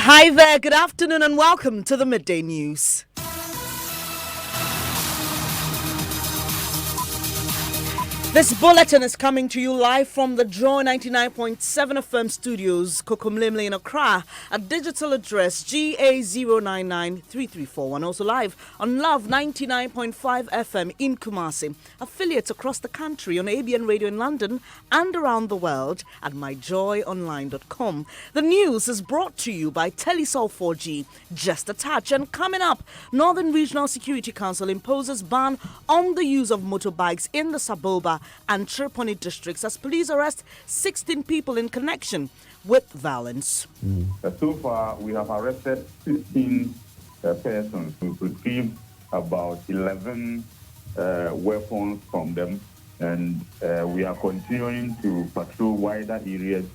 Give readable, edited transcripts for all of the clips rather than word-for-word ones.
Hi there, good afternoon and welcome to the Midday News. This bulletin is coming to you live from the Joy 99.7 FM studios, Kokomlimli in Accra, at digital address GA099334, also live on Love 99.5 FM in Kumasi, affiliates across the country on ABN Radio in London and around the world at myjoyonline.com. The news is brought to you by Telisol 4G, just a touch. And coming up, Northern Regional Security Council imposes ban on the use of motorbikes in the Saboba and Tripoli districts as police arrest 16 people in connection with violence. So far, we have arrested 16 persons. We've retrieved about 11 weapons from them, and we are continuing to patrol wider areas.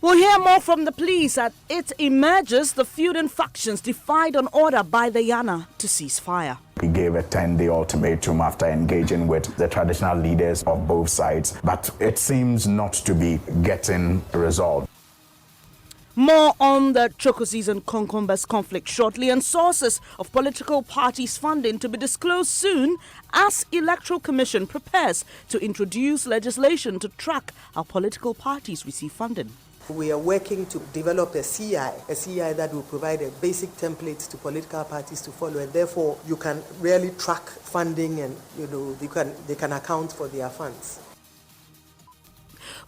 We'll hear more from the police as it emerges the feuding factions defied an order by the Yana to cease fire. He gave a 10-day ultimatum after engaging with the traditional leaders of both sides, but it seems not to be getting resolved. More on the Chokosis and Konkombas conflict shortly, and sources of political parties' funding to be disclosed soon as Electoral Commission prepares to introduce legislation to track how political parties receive funding. We are working to develop a CI that will provide a basic template to political parties to follow, and therefore you can really track funding and they can account for their funds.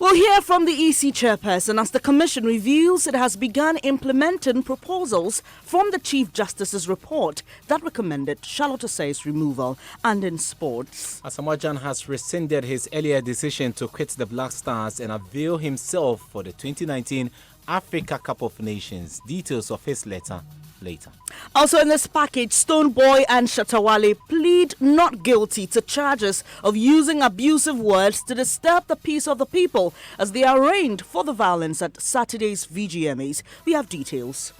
We'll hear from the EC chairperson as the Commission reveals it has begun implementing proposals from the Chief Justice's report that recommended Charlotte Osei's removal. And in sports, Asamoah Gyan has rescinded his earlier decision to quit the Black Stars and avail himself for the 2019 Africa Cup of Nations. Details of his letter later. Also in this package, Stonebwoy and Shatawale plead not guilty to charges of using abusive words to disturb the peace of the people as they are arraigned for the violence at Saturday's VGMAs. We have details.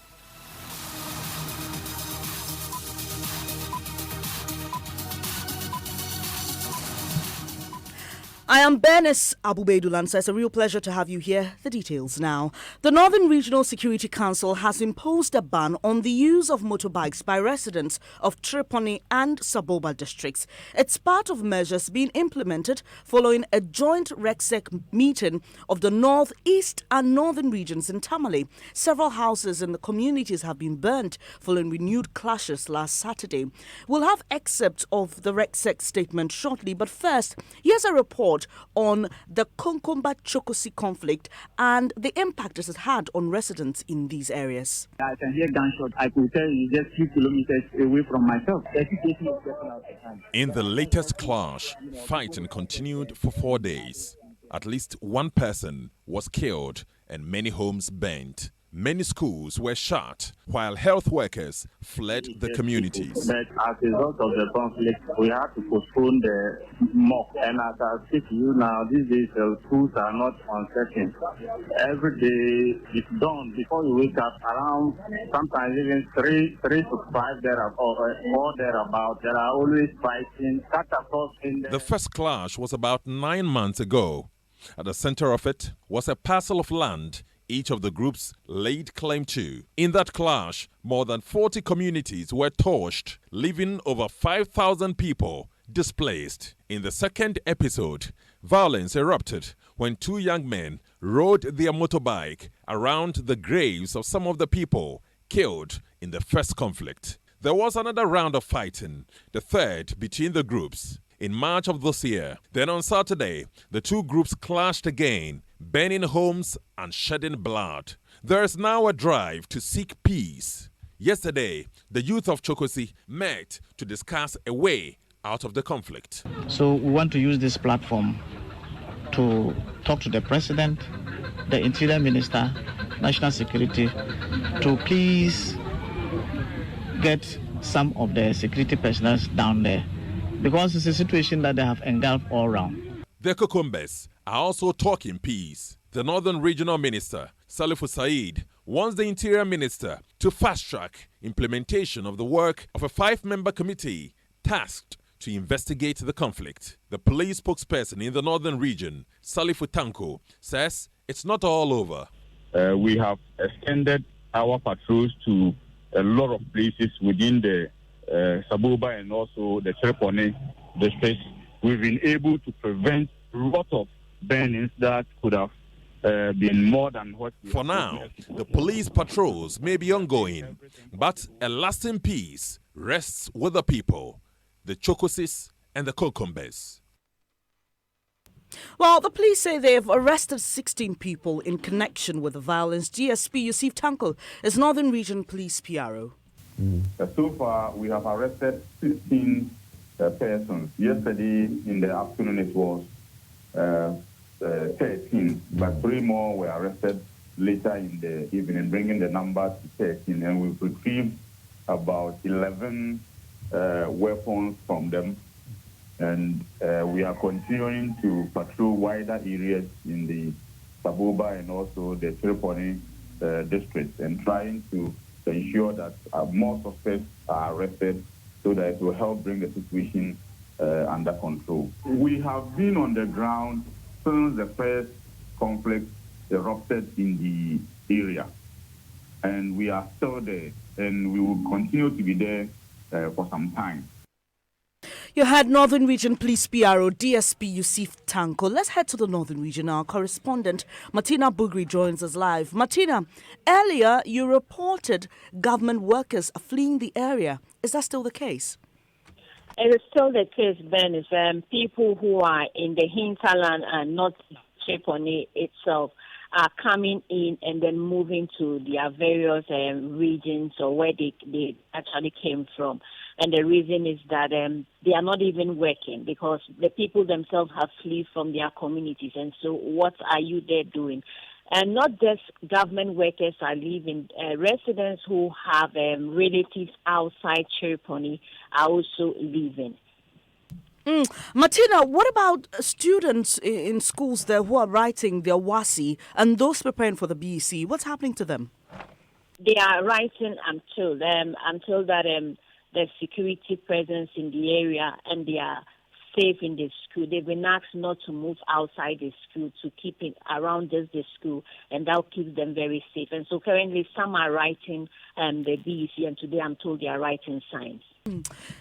I am Bernice Abubedulansa. It's a real pleasure to have you here. The details now. The Northern Regional Security Council has imposed a ban on the use of motorbikes by residents of Tripoli and Saboba districts. It's part of measures being implemented following a joint RECSEC meeting of the North, East and Northern regions in Tamale. Several houses in the communities have been burnt following renewed clashes last Saturday. We'll have excerpts of the RECSEC statement shortly, but first, here's a report on the Konkomba Chokosi conflict and the impact it has had on residents in these areas. I can hear gunshots. I could tell you just 2 kilometers away from myself. In the latest clash, fighting continued for 4 days. At least one person was killed and many homes burnt. Many schools were shut while health workers fled the communities. But as a result of the conflict, we had to postpone the mock. And as I speak to you now, these days schools are not uncertain. Every day it's dawn before you wake up, around sometimes even 3 to 5 thereabout, or thereabout. There are always fighting, catapults in The first clash was about 9 months ago. At the center of it was a parcel of land each of the groups laid claim to. In that clash, more than 40 communities were torched, leaving over 5,000 people displaced. In the second episode, violence erupted when 2 young men rode their motorbike around the graves of some of the people killed in the first conflict. There was another round of fighting, the third between the groups, in March of this year. Then on Saturday, the 2 groups clashed again, burning homes and shedding blood. There is now a drive to seek peace. Yesterday, the youth of Chokosi met to discuss a way out of the conflict. So we want to use this platform to talk to the president, the interior minister, national security, to please get some of the security personnel down there, because it's a situation that they have engulfed all around. The Kokombas are also talking peace. The Northern Regional Minister, Salifu Said, wants the Interior Minister to fast-track implementation of the work of a 5-member committee tasked to investigate the conflict. The police spokesperson in the Northern Region, Salifu Tanko, says it's not all over. We have extended our patrols to a lot of places within the Saboba and also the Chereponi districts. We've been able to prevent a lot of burnings that could have been more than what we For now, the police patrols may be ongoing, but a lasting peace rests with the people, the Chokosis and the Kokombes. Well, the police say they've arrested 16 people in connection with the violence. DSP Yusuf Tanko is Northern Region Police PRO. So far, we have arrested 16 persons. Yesterday in the afternoon, it was 13, but 3 more were arrested later in the evening, bringing the number to 13. And we've retrieved about 11 weapons from them. And we are continuing to patrol wider areas in the Saboba and also the Chereponi districts, and trying to ensure that more suspects are arrested so that it will help bring the situation under control. We have been on the ground since the first conflict erupted in the area, and we are still there, and we will continue to be there for some time. You had Northern Region Police PRO DSP Yusuf Tanko. Let's head to the Northern Region. Our correspondent Martina Bugri joins us live. Martina, earlier you reported government workers are fleeing the area. Is that still the case? It is still the case, Ben. Is people who are in the hinterland and not Chereponi itself are coming in and then moving to their various regions or where they actually came from. And the reason is that they are not even working because the people themselves have fled from their communities. And so what are you there doing? And not just government workers are leaving. Residents who have relatives outside Chereponi are also leaving. Martina, what about students in schools there who are writing their WASI and those preparing for the BEC? What's happening to them? They are writing until that there's security presence in the area and they are safe in the school. They've been asked not to move outside the school, to keep it around just the school, and that will keep them very safe. And so currently some are writing the BEC, and today I'm told they are writing science.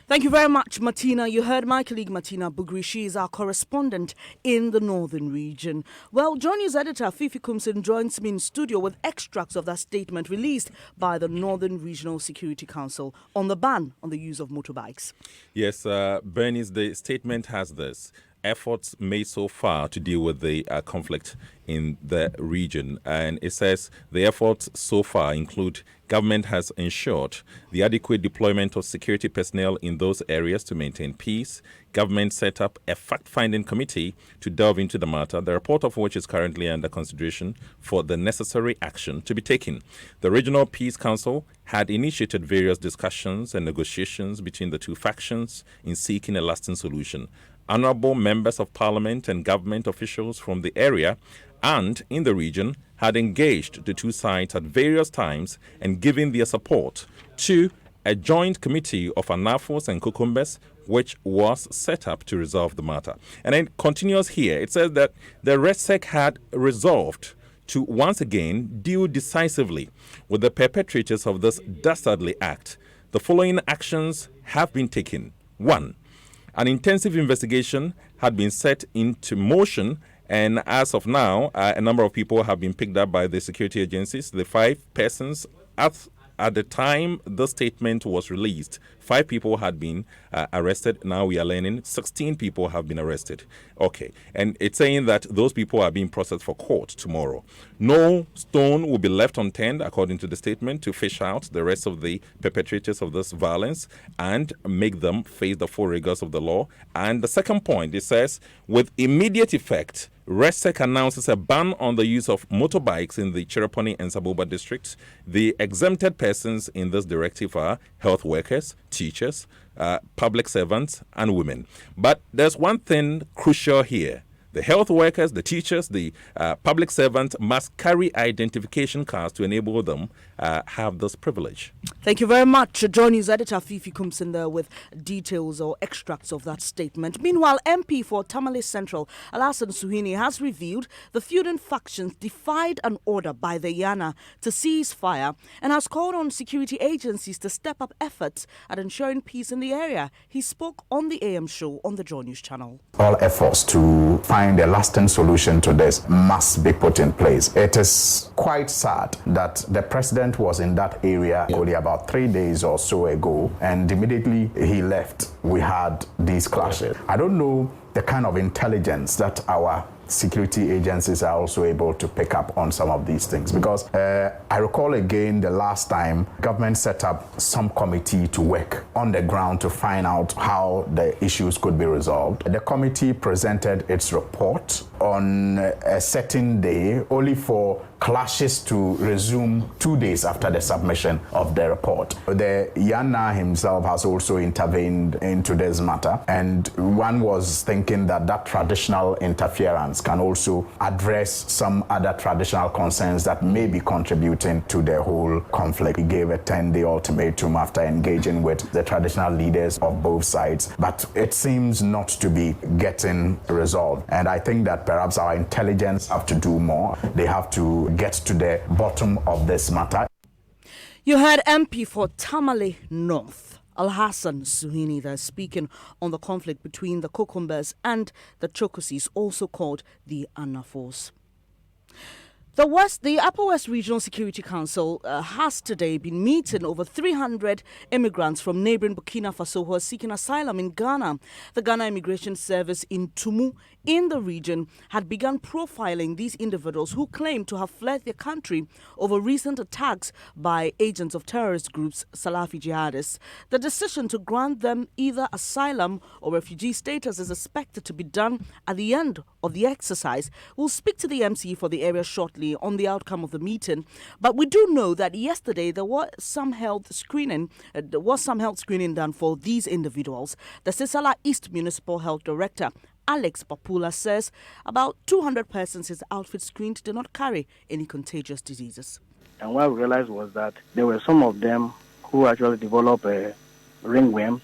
Thank you very much, Martina. You heard my colleague Martina Bugri. She is our correspondent in the Northern Region. Well, Joy News editor Fifi Kumsin joins me in studio with extracts of that statement released by the Northern Regional Security Council on the ban on the use of motorbikes. Yes, Bernice, the statement has this. Efforts made so far to deal with the conflict in the region. And it says the efforts so far include government has ensured the adequate deployment of security personnel in those areas to maintain peace. Government set up a fact-finding committee to delve into the matter, the report of which is currently under consideration for the necessary action to be taken. The Regional Peace Council had initiated various discussions and negotiations between the two factions in seeking a lasting solution. Honorable members of parliament and government officials from the area and in the region had engaged the two sides at various times and given their support to a joint committee of Anafos and Kokombes, which was set up to resolve the matter. And it continues here. It says that the RESEC had resolved to once again deal decisively with the perpetrators of this dastardly act. The following actions have been taken. 1. An intensive investigation had been set into motion, and as of now, a number of people have been picked up by the security agencies. The 5 persons at the time the statement was released, 5 people had been arrested. Now we are learning 16 people have been arrested. Okay, and it's saying that those people are being processed for court tomorrow. No stone will be left unturned, according to the statement, to fish out the rest of the perpetrators of this violence and make them face the full rigors of the law. And the second point, it says, with immediate effect, RESEC announces a ban on the use of motorbikes in the Chereponi and Saboba districts. The exempted persons in this directive are health workers, teachers, public servants, and women. But there's one thing crucial here. The health workers, the teachers, the public servants must carry identification cards to enable them have this privilege. Thank you very much. Join news editor Fifi Kumsin there with details or extracts of that statement. Meanwhile, MP for Tamale Central, Alhassan Suhuyini, has revealed the feuding factions defied an order by the Yana to cease fire and has called on security agencies to step up efforts at ensuring peace in the area. He spoke on the AM show on the Joy News channel. All efforts to find a lasting solution to this must be put in place. It is quite sad that the president was in that area only about 3 days or so ago, and immediately he left, we had these clashes. I don't know the kind of intelligence that our security agencies are also able to pick up on some of these things, because I recall again the last time government set up some committee to work on the ground to find out how the issues could be resolved. The committee presented its report on a certain day, only for clashes to resume 2 days after the submission of the report. The Yana himself has also intervened into this matter, and one was thinking that that traditional interference can also address some other traditional concerns that may be contributing to the whole conflict. He gave a 10-day ultimatum after engaging with the traditional leaders of both sides, but it seems not to be getting resolved. And I think that perhaps our intelligence have to do more. They have to get to the bottom of this matter. You heard MP for Tamale North, Alhassan Suhuyini, there speaking on the conflict between the Kokombas and the Chokosis, also called the Anafos. The Upper West Regional Security Council has today been meeting over 300 immigrants from neighboring Burkina Faso who are seeking asylum in Ghana. The Ghana Immigration Service in Tumu in the region had begun profiling these individuals who claim to have fled their country over recent attacks by agents of terrorist groups, Salafi jihadists. The decision to grant them either asylum or refugee status is expected to be done at the end of the exercise. We'll speak to the MC for the area shortly on the outcome of the meeting, but we do know that yesterday there was some health screening done for these individuals. The Sisala East Municipal Health Director Alex Bapula says about 200 persons his outfit screened did not carry any contagious diseases. And what we realized was that there were some of them who actually developed ringworms,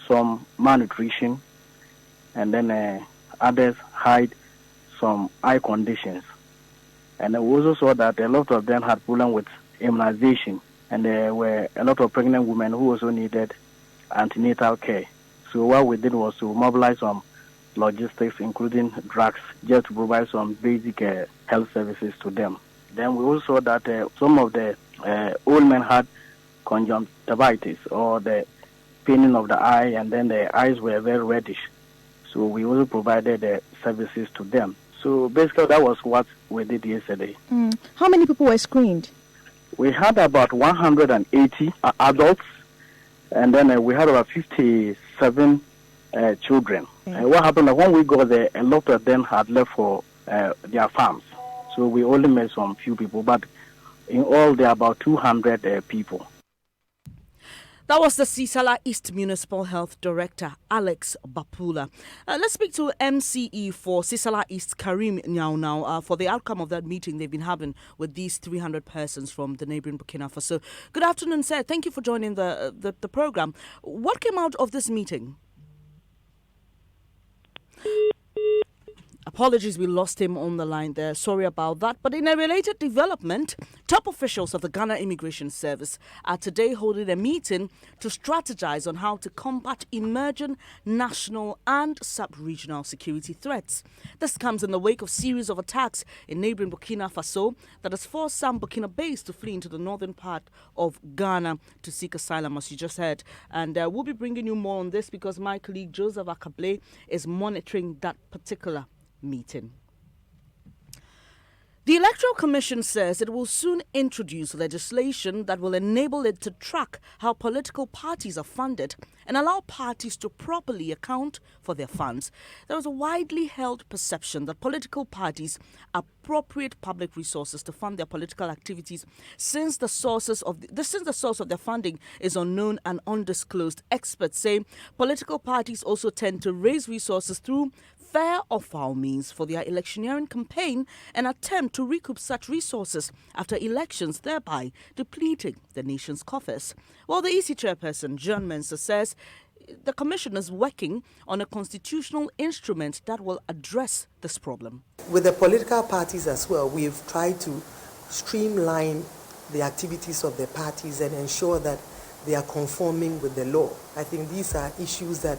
some malnutrition, and then others had some eye conditions. And we also saw that a lot of them had problem with immunization, and there were a lot of pregnant women who also needed antenatal care. So what we did was to mobilize some logistics, including drugs, just to provide some basic health services to them. Then we also saw that some of the old men had conjunctivitis, or the paining of the eye, and then the eyes were very reddish. So we also provided services to them. So basically that was what we did yesterday. How many people were screened? We had about 180 adults, and then we had about 57 children. What happened, when we got there, a lot of them had left for their farms. So we only met some few people, but in all there are about 200 people. That was the Sisala East Municipal Health Director, Alex Bapula. Let's speak to MCE for Sisala East, Karim Nyau, for the outcome of that meeting they've been having with these 300 persons from the neighboring Burkina Faso. Good afternoon, sir. Thank you for joining the program. What came out of this meeting? Apologies, we lost him on the line there. Sorry about that. But in a related development, top officials of the Ghana Immigration Service are today holding a meeting to strategize on how to combat emerging national and sub-regional security threats. This comes in the wake of series of attacks in neighboring Burkina Faso that has forced some Burkina-Babes to flee into the northern part of Ghana to seek asylum, as you just heard. And we'll be bringing you more on this because my colleague Joseph Akable is monitoring that particular meeting. The Electoral Commission says it will soon introduce legislation that will enable it to track how political parties are funded and allow parties to properly account for their funds. There is a widely held perception that political parties appropriate public resources to fund their political activities since the source of their funding is unknown and undisclosed. Experts say political parties also tend to raise resources through fair or foul means for their electioneering campaign and attempt to recoup such resources after elections, thereby depleting the nation's coffers. Well, the EC chairperson, John Mensah, says the commission is working on a constitutional instrument that will address this problem. With the political parties as well, we've tried to streamline the activities of the parties and ensure that they are conforming with the law. I think these are issues that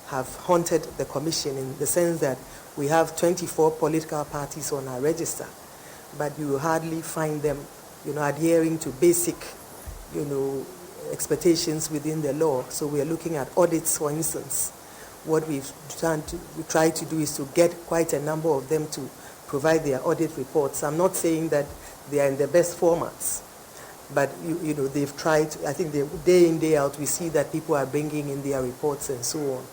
have haunted the commission in the sense that we have 24 political parties on our register, but you hardly find them, adhering to basic, expectations within the law. So we are looking at audits, for instance. What we try to do is to get quite a number of them to provide their audit reports. I'm not saying that they are in the best formats, but they've tried. I think day in, day out, we see that people are bringing in their reports and so on.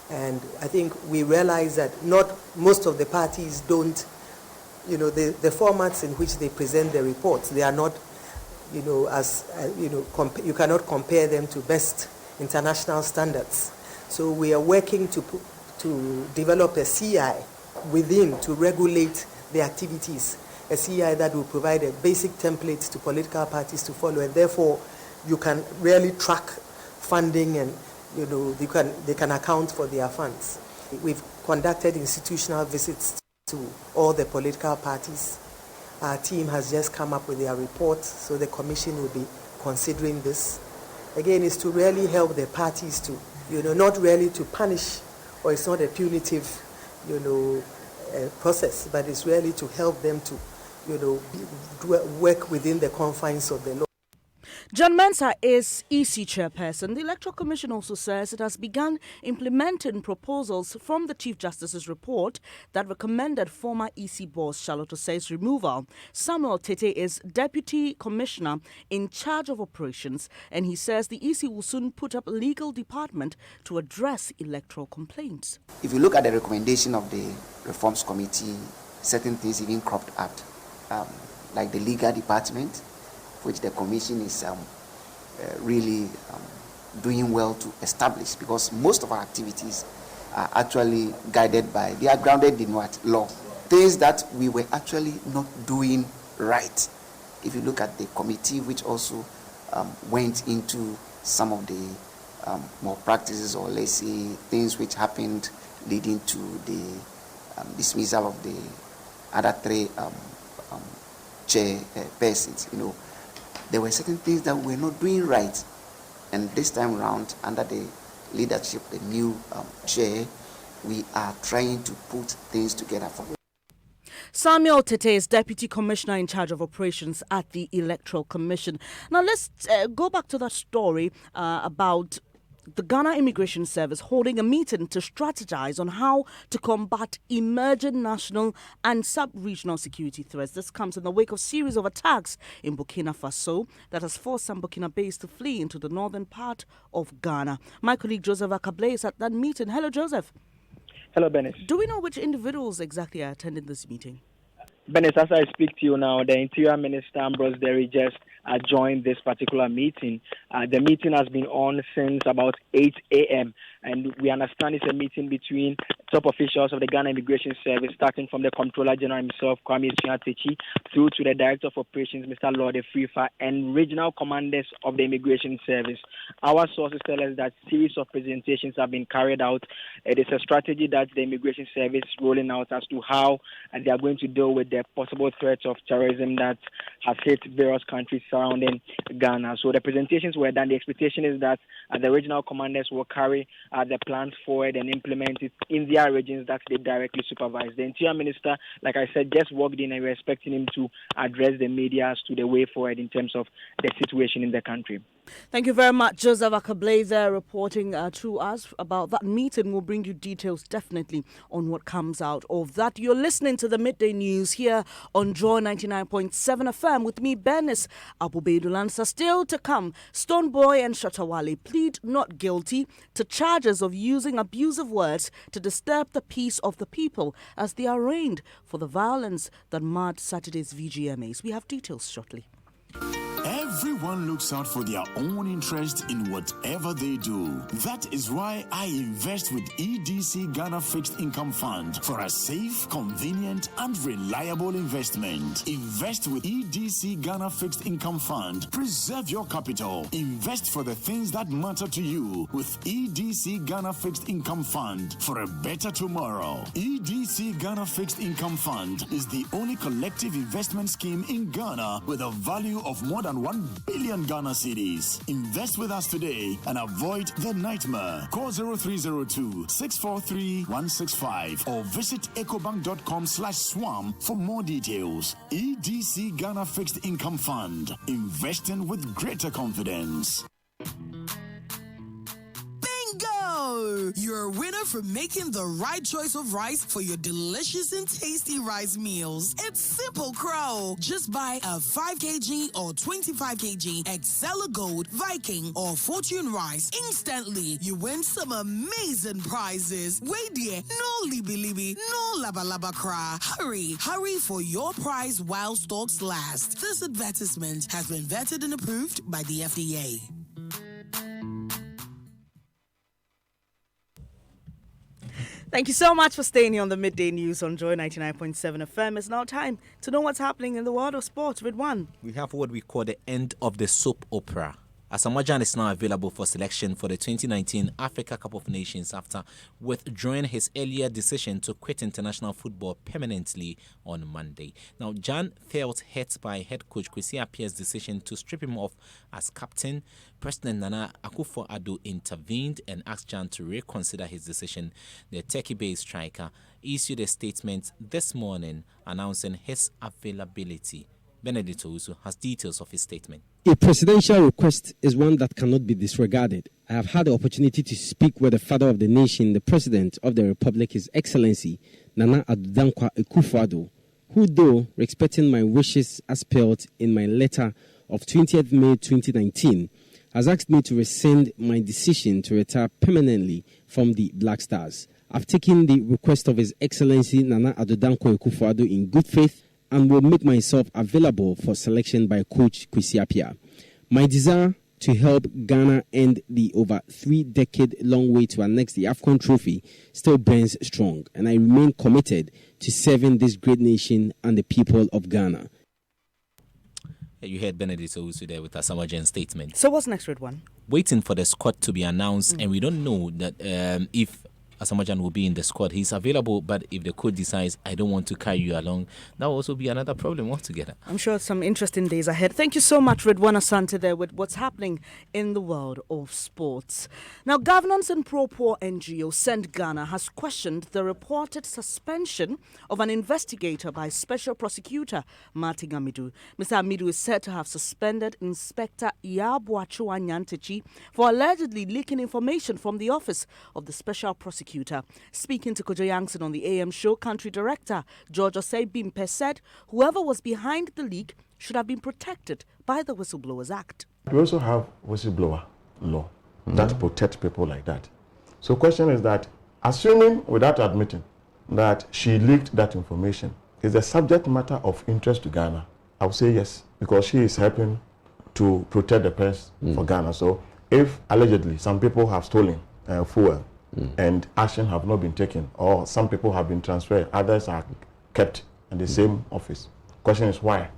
And I think we realize that not most of the parties don't, the formats in which they present the reports, they are not, you cannot compare them to best international standards. So we are working to develop a CI within to regulate the activities, a CI that will provide a basic template to political parties to follow, and therefore you can really track funding and they can account for their funds. We've conducted institutional visits to all the political parties. Our team has just come up with their report, so the commission will be considering this. Again, it's to really help the parties to, not really to punish, or it's not a punitive, process, but it's really to help them to, work within the confines of the law. John Mensah is EC chairperson. The Electoral Commission also says it has begun implementing proposals from the Chief Justice's report that recommended former EC boss Charlotte Osei's removal. Samuel Tete is Deputy Commissioner in charge of operations, and he says the EC will soon put up a legal department to address electoral complaints. If you look at the recommendation of the Reforms Committee, certain things even cropped up, like the legal department, which the commission is really doing well to establish, because most of our activities are actually guided by, they are grounded in what? Law. Things that we were actually not doing right. If you look at the committee, which also went into some of the more practices, or let's say things which happened leading to the dismissal of the other three chairpersons, there were certain things that we were not doing right. And this time around, under the leadership of the new chair, we are trying to put things together for. Samuel Tete is Deputy Commissioner in charge of operations at the Electoral Commission. Now let's go back to that story about the Ghana Immigration Service holding a meeting to strategize on how to combat emerging national and sub-regional security threats. This comes in the wake of a series of attacks in Burkina Faso that has forced some Burkinabés to flee into the northern part of Ghana. My colleague Joseph Akablé is at that meeting. Hello, Joseph. Hello, Benis. Do we know which individuals exactly are attending this meeting? Benis, as I speak to you now, the Interior Minister Ambrose Derry just joined this particular meeting. The meeting has been on since about 8 a.m. and we understand it's a meeting between top officials of the Ghana Immigration Service, starting from the Comptroller General himself, Kwame Suatechi, through to the Director of Operations, Mr. Lord Frifa, and regional commanders of the Immigration Service. Our sources tell us that series of presentations have been carried out. It is a strategy that the Immigration Service is rolling out as to how they are going to deal with the possible threats of terrorism that has hit various countries surrounding Ghana. So the presentations were done. The expectation is that the regional commanders will carry the plans forward and implement it in their regions that they directly supervise. The Interior Minister, like I said, just walked in and we're expecting him to address the media as to the way forward in terms of the situation in the country. Thank you very much, Joseph Akablé, reporting to us about that meeting. We'll bring you details definitely on what comes out of that. You're listening to the Midday News here on Joy 99.7 FM with me, Bernice Abubedulansa. Still to come, Stonebwoy and Shatawale plead not guilty to charges of using abusive words to disturb the peace of the people as they are arraigned for the violence that marred Saturday's VGMAs. We have details shortly. Every Everyone looks out for their own interest in whatever they do. That is why I invest with EDC Ghana Fixed Income Fund for a safe, convenient, and reliable investment. Invest with EDC Ghana Fixed Income Fund. Preserve your capital. Invest for the things that matter to you with EDC Ghana Fixed Income Fund for a better tomorrow. EDC Ghana Fixed Income Fund is the only collective investment scheme in Ghana with a value of more than 1 billion Ghana cedis. Invest with us today and avoid the nightmare. Call 0302-643-165 or visit ecobank.com/swam for more details. EDC Ghana Fixed Income Fund. Investing with greater confidence. Bingo! You're a winner for making the right choice of rice for your delicious and tasty rice meals. It's simple, Crow. Just buy a 5 kg or 25 kg Excella Gold, Viking, or Fortune rice. Instantly, you win some amazing prizes. Wait there, no libby, no laba cry. Hurry for your prize while stocks last. This advertisement has been vetted and approved by the FDA. Thank you so much for staying here on the Midday News on Joy 99.7 FM. It's now time to know what's happening in the world of sports with one. We have what we call the end of the soap opera. Asamoah Gyan is now available for selection for the 2019 Africa Cup of Nations after withdrawing his earlier decision to quit international football permanently on Monday. Now, Gyan felt hurt by head coach Kwesi Appiah's decision to strip him off as captain. President Nana Akufo-Addo intervened and asked Gyan to reconsider his decision. The Turkey-based striker issued a statement this morning announcing his availability. Benedict Owusu has details of his statement. A presidential request is one that cannot be disregarded. I have had the opportunity to speak with the father of the nation, the President of the Republic, His Excellency Nana Addo Dankwa Akufo-Addo, who, though respecting my wishes as spelled in my letter of 20th May 2019, has asked me to rescind my decision to retire permanently from the Black Stars. I've taken the request of His Excellency Nana Addo Dankwa Akufo-Addo in good faith and will make myself available for selection by Coach Kwesi Appiah. My desire to help Ghana end the over 3-decade-long wait to annex the AFCON trophy still burns strong, and I remain committed to serving this great nation and the people of Ghana. You heard Benedict Owusu there with Asamoah Gyan's statement. So what's next, Red One? Waiting for the squad to be announced, and we don't know that if Asamoah Gyan will be in the squad. He's available, but if the coach decides, I don't want to carry you along, that will also be another problem altogether. I'm sure some interesting days ahead. Thank you so much, Redwan Asante, there with what's happening in the world of sports. Now, Governance and Pro-Poor NGO Send Ghana has questioned the reported suspension of an investigator by Special Prosecutor Martin Amidu. Mr. Amidu is said to have suspended Inspector Yabuachu Anyantechi for allegedly leaking information from the office of the Special Prosecutor. Speaking to Kojo Yankson on the AM show, Country Director George Osei Bimpe said whoever was behind the leak should have been protected by the Whistleblowers Act. We also have whistleblower law that protects people like that. So the question is that, assuming without admitting that she leaked that information, is the subject matter of interest to Ghana? I would say yes, because she is helping to protect the press for Ghana. So if allegedly some people have stolen fuel, and action have not been taken, or some people have been transferred, others are kept in the same office. Question is why?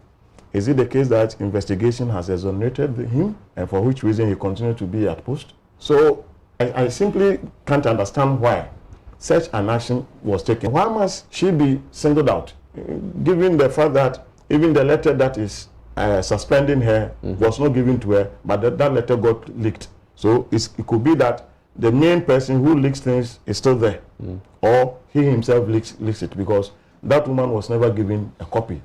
Is it the case that investigation has exonerated him, and for which reason he continued to be at post? So I simply can't understand why such an action was taken. Why must she be singled out, given the fact that even the letter that is suspending her was not given to her, but that letter got leaked. So it could be that the main person who leaks things is still there, or he himself leaks it, because that woman was never given a copy.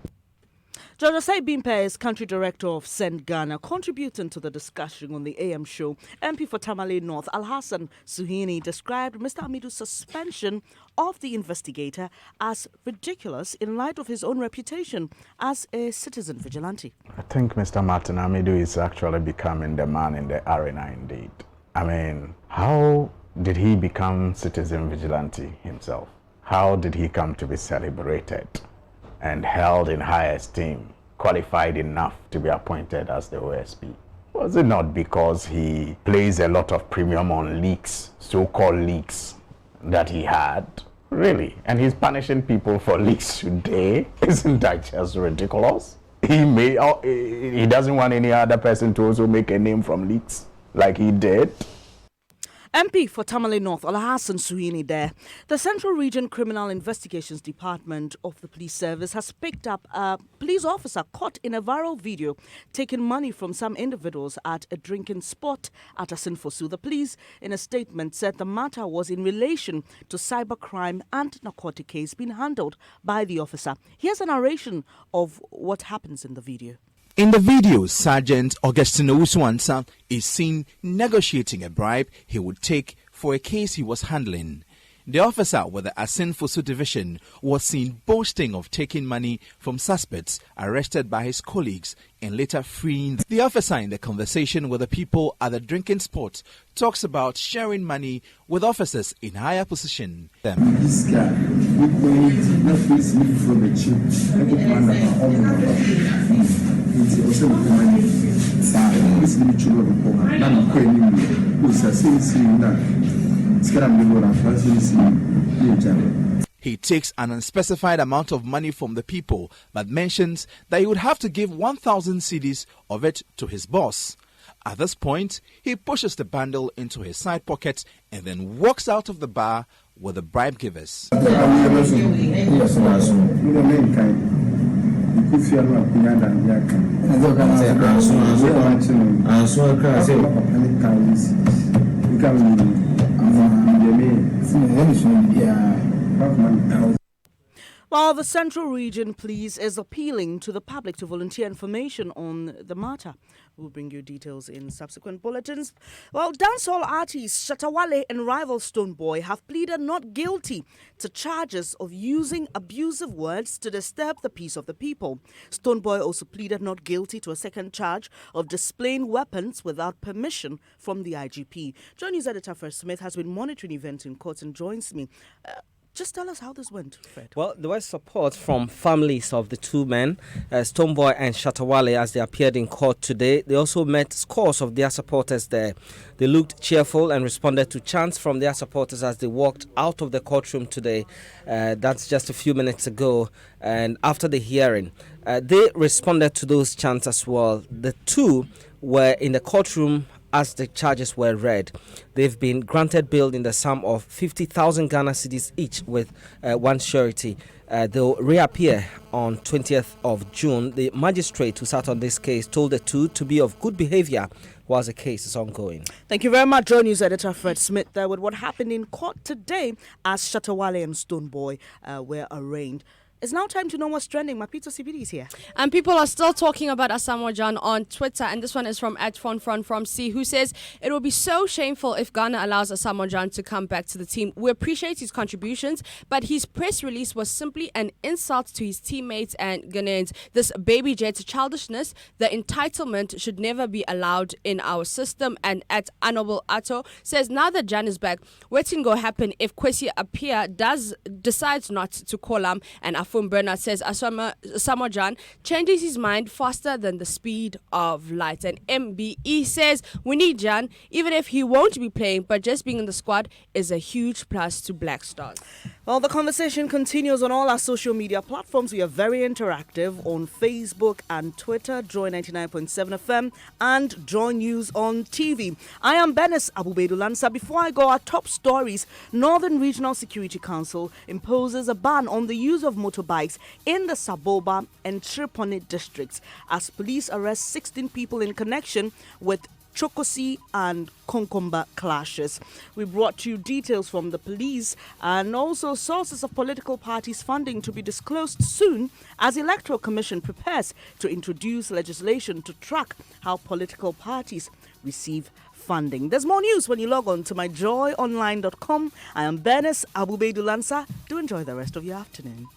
George Osei Bimpe is Country Director of Send Ghana, contributing to the discussion on the AM show. MP for Tamale North, Alhassan Suhini, described Mr. Amidu's suspension of the investigator as ridiculous in light of his own reputation as a citizen vigilante. I think Mr. Martin Amidu is actually becoming the man in the arena indeed. I mean, how did he become citizen vigilante himself? How did he come to be celebrated and held in high esteem, qualified enough to be appointed as the OSP? Was it not because he plays a lot of premium on leaks, so-called leaks, that he had? Really? And he's punishing people for leaks today? Isn't that just ridiculous? He doesn't want any other person to also make a name from leaks like he did. MP for Tamale North, Alhassan Suhini there. The Central Region Criminal Investigations Department of the Police Service has picked up a police officer caught in a viral video taking money from some individuals at a drinking spot at Asinfosu. The police, in a statement, said the matter was in relation to cybercrime and narcotic case being handled by the officer. Here's a narration of what happens in the video. In the video, Sergeant Augustino Uswansa is seen negotiating a bribe he would take for a case he was handling. The officer with the Asinfosu division was seen boasting of taking money from suspects arrested by his colleagues and later freeing them. The officer, in the conversation with the people at the drinking spot, talks about sharing money with officers in higher position. This guy, he takes an unspecified amount of money from the people, but mentions that he would have to give 1,000 cedis of it to his boss. At this point, he pushes the bundle into his side pocket and then walks out of the bar with the bribe givers. While the Central Region Police is appealing to the public to volunteer information on the matter. We'll bring you details in subsequent bulletins. Well, dancehall artists Shatawale and rival Stonebwoy have pleaded not guilty to charges of using abusive words to disturb the peace of the people. Stonebwoy also pleaded not guilty to a second charge of displaying weapons without permission from the IGP. Joint News Editor Fred Smith has been monitoring events in court and joins me. Just tell us how this went, Fred. Well, there was support from families of the two men, Stonebwoy and Shatawale, as they appeared in court today. They also met scores of their supporters there. They looked cheerful and responded to chants from their supporters as they walked out of the courtroom today. That's just a few minutes ago. And after the hearing, they responded to those chants as well. The two were in the courtroom as the charges were read. They've been granted bail in the sum of 50,000 Ghana cedis each with one surety. They'll reappear on 20th of June. The magistrate who sat on this case told the two to be of good behavior whilst the case is ongoing. Thank you very much, Joint News Editor Fred Smith, there with what happened in court today as Shatawale and Stonebwoy were arraigned. It's now time to know what's trending. Mapito CBD is here. And people are still talking about Asamoah Gyan on Twitter. And this one is from @FonFront from C, who says, it will be so shameful if Ghana allows Asamoah Gyan to come back to the team. We appreciate his contributions, but his press release was simply an insult to his teammates and Ghanaians. This baby jet childishness, the entitlement should never be allowed in our system. And @Honorable Atto says, now that Gyan is back, what's going to happen if Kwesi Appiah decides not to call him? And Afum Bernard says Asamoah Gyan changes his mind faster than the speed of light. And MBE says we need Gyan, even if he won't be playing, but just being in the squad is a huge plus to Black Stars. Well, the conversation continues on all our social media platforms. We are very interactive on Facebook and Twitter, Joy 99.7 FM, and Joy News on TV. I am Benis Abubedulansa. Before I go, our top stories. Northern Regional Security Council imposes a ban on the use of motorbikes in the Saboba and Triponi districts as police arrest 16 people in connection with Chokosi and Konkomba clashes. We brought you details from the police and also sources of political parties' funding to be disclosed soon as the Electoral Commission prepares to introduce legislation to track how political parties receive funding. There's more news when you log on to myjoyonline.com. I am Benis Abubedulansa. Do enjoy the rest of your afternoon.